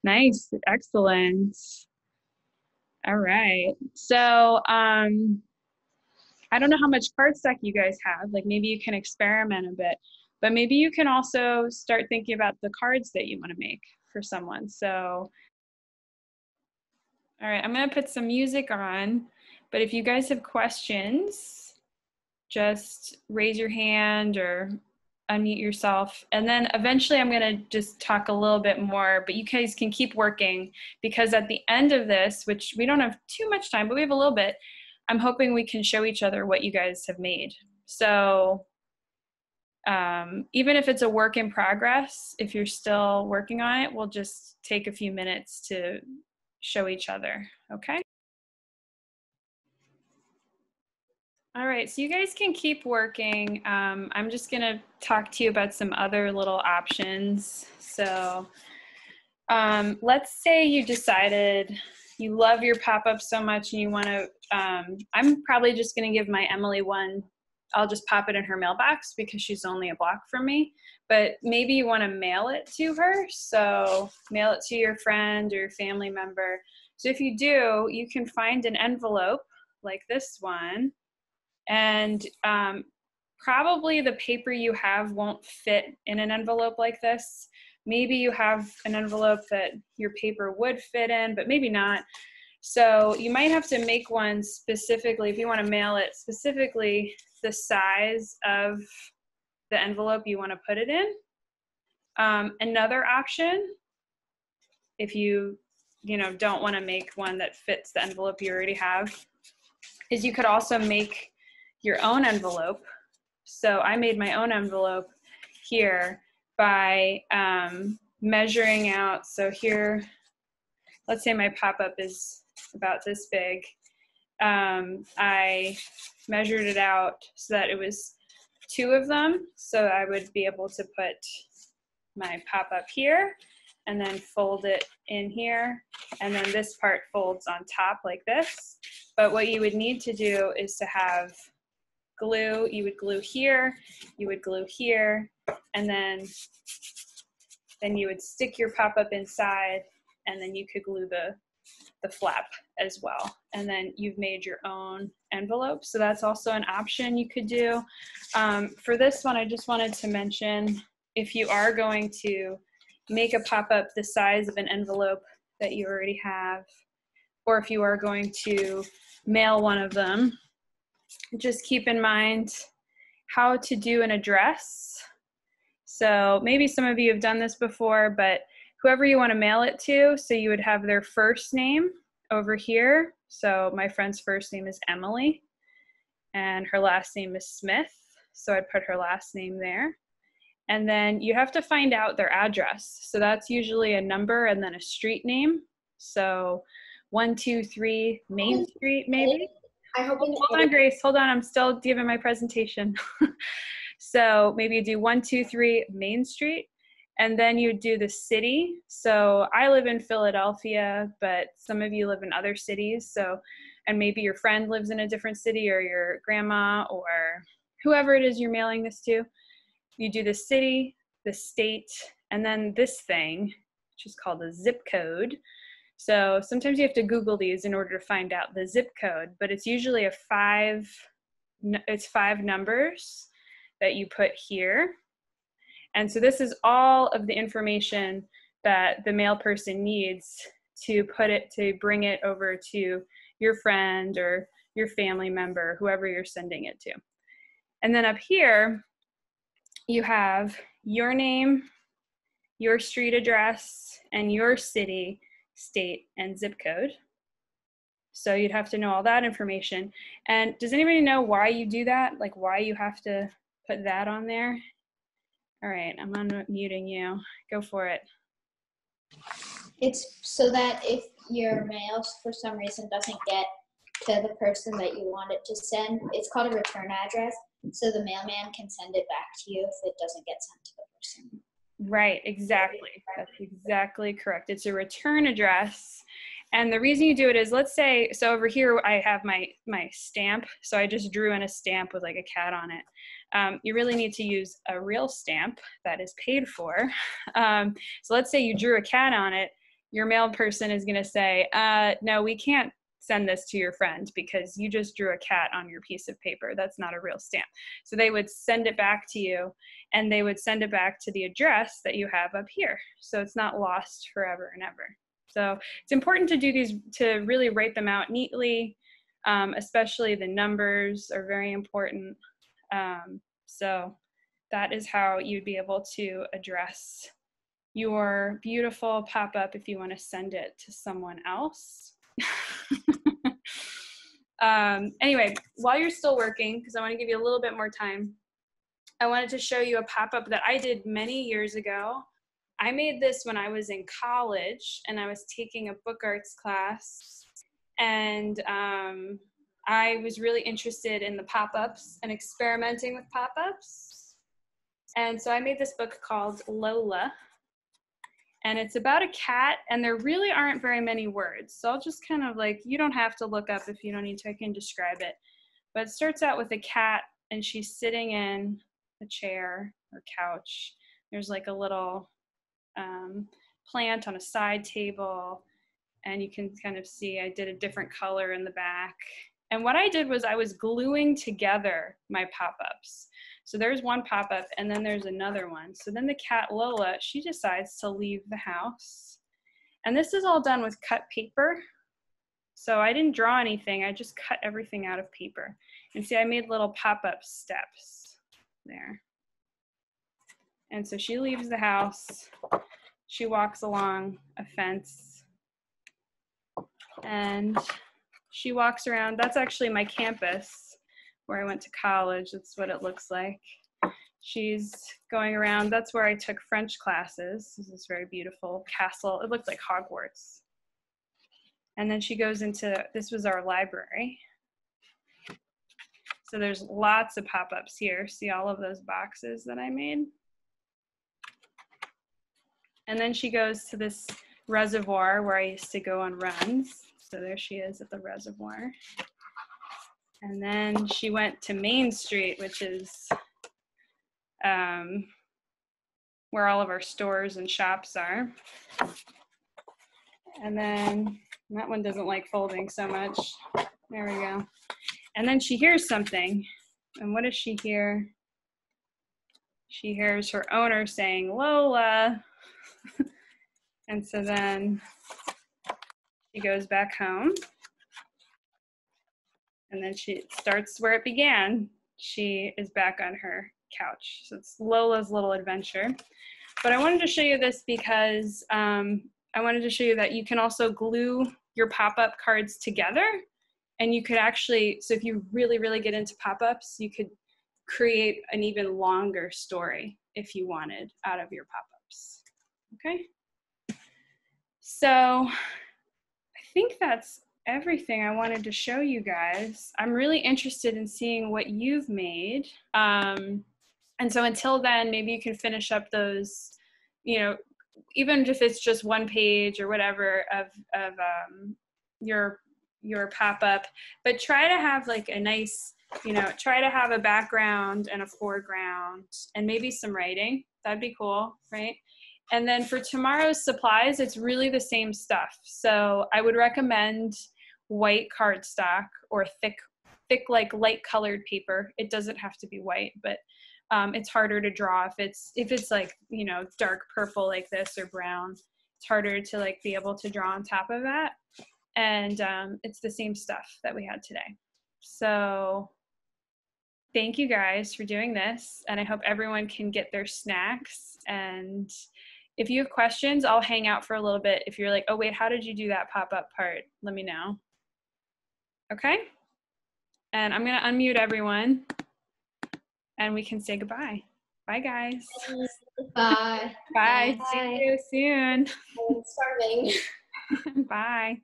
Nice. Excellent. All right. So, I don't know how much cardstock you guys have. Like maybe you can experiment a bit, but maybe you can also start thinking about the cards that you want to make for someone. So, all right, I'm going to put some music on, but if you guys have questions, just raise your hand or unmute yourself. And then eventually I'm going to just talk a little bit more, but you guys can keep working because at the end of this, which we don't have too much time, but we have a little bit, I'm hoping we can show each other what you guys have made. So even if it's a work in progress, if you're still working on it, we'll just take a few minutes to show each other, okay? All right, so you guys can keep working. I'm just gonna talk to you about some other little options. So let's say you decided you love your pop-up so much and you wanna, I'm probably just gonna give my Emily one. I'll just pop it in her mailbox because she's only a block from me, but maybe you wanna mail it to her. So mail it to your friend or your family member. So if you do, you can find an envelope like this one, and probably the paper you have won't fit in an envelope like this. Maybe you have an envelope that your paper would fit in, but maybe not. So you might have to make one specifically, if you want to mail it, specifically the size of the envelope you want to put it in. Another option, if you don't want to make one that fits the envelope you already have, is you could also make your own envelope. So I made my own envelope here by measuring out. So here, let's say my pop-up is about this big. I measured it out so that it was 2 of them. So I would be able to put my pop-up here and then fold it in here. And then this part folds on top like this. But what you would need to do is to have glue. You would glue here, you would glue here, and then you would stick your pop-up inside, and then you could glue the flap as well. And then you've made your own envelope. So that's also an option you could do. For this one, I just wanted to mention, if you are going to make a pop-up the size of an envelope that you already have, or if you are going to mail one of them, just keep in mind how to do an address. So maybe some of you have done this before, but whoever you want to mail it to, so you would have their first name over here. So my friend's first name is Emily, and her last name is Smith. So I'd put her last name there. And then you have to find out their address. So that's usually a number and then a street name. So 123 Main Street, maybe. Hold on, Grace. Hold on. I'm still giving my presentation. So maybe you do 123 Main Street, and then you do the city. So I live in Philadelphia, but some of you live in other cities. So, and maybe your friend lives in a different city, or your grandma, or whoever it is you're mailing this to. You do the city, the state, and then this thing, which is called a zip code. So sometimes you have to Google these in order to find out the zip code, but it's usually it's 5 numbers that you put here. And so this is all of the information that the mail person needs to bring it over to your friend or your family member, whoever you're sending it to. And then up here, you have your name, your street address, and your city, state, and zip code. So you'd have to know all that information. And does anybody know why you do that? Like why you have to put that on there? All right, I'm unmuting you. Go for it. It's so that if your mail for some reason doesn't get to the person that you want it to send, it's called a return address. So the mailman can send it back to you if it doesn't get sent to the person. Right, exactly. That's exactly correct. It's a return address. And the reason you do it is, let's say, so over here I have my stamp. So I just drew in a stamp with like a cat on it. You really need to use a real stamp that is paid for. So let's say you drew a cat on it. your mail person is going to say, no, we can't send this to your friend because you just drew a cat on your piece of paper. That's not a real stamp. So they would send it back to you, and they would send it back to the address that you have up here. So it's not lost forever and ever. So it's important to do these, to really write them out neatly, especially the numbers are very important. So that is how you'd be able to address your beautiful pop-up if you want to send it to someone else. Anyway, while you're still working, because I want to give you a little bit more time, I wanted to show you a pop-up that I did many years ago. I made this when I was in college and I was taking a book arts class, and I was really interested in the pop-ups and experimenting with pop-ups. And so I made this book called Lola. And it's about a cat, and there really aren't very many words. So I'll just kind of like, you don't have to look up if you don't need to, I can describe it. But it starts out with a cat, and she's sitting in a chair or couch. There's like a little plant on a side table, and you can kind of see I did a different color in the back. And what I did was I was gluing together my pop-ups. So there's one pop-up, and then there's another one. So then the cat Lola, she decides to leave the house. And this is all done with cut paper. So I didn't draw anything, I just cut everything out of paper. And see, I made little pop-up steps there. And so she leaves the house, she walks along a fence, and she walks around. That's actually my campus where I went to college. That's what it looks like. She's going around. That's where I took French classes. This is very beautiful castle. It looked like Hogwarts. And then she goes into, this was our library. So there's lots of pop-ups here. See all of those boxes that I made? And then she goes to this reservoir where I used to go on runs. So there she is at the reservoir. And then she went to Main Street, which is where all of our stores and shops are. And then that one doesn't like folding so much. There we go. And then she hears something. And what does she hear? She hears her owner saying, Lola. And so then she goes back home. And then she starts where it began. She is back on her couch. So it's Lola's little adventure. But I wanted to show you this because I wanted to show you that you can also glue your pop-up cards together. And you could actually, so if you really, really get into pop-ups, you could create an even longer story if you wanted out of your pop-ups. Okay? So I think that's everything I wanted to show you guys. I'm really interested in seeing what you've made. And so until then, maybe you can finish up those, you know, even if it's just one page or whatever of your pop-up, but try to have like a nice, you know, try to have a background and a foreground and maybe some writing. That'd be cool, right? And then for tomorrow's supplies, it's really the same stuff. So I would recommend white cardstock or thick like light colored paper. It doesn't have to be white, but it's harder to draw if it's like, you know, dark purple like this or brown. It's harder to like be able to draw on top of that. And it's the same stuff that we had today. So thank you guys for doing this. And I hope everyone can get their snacks. And if you have questions, I'll hang out for a little bit. If you're like, oh wait, how did you do that pop-up part? Let me know. Okay? And I'm gonna unmute everyone and we can say goodbye. Bye guys. Bye. Bye. Bye. See you soon. I'm starving. Bye.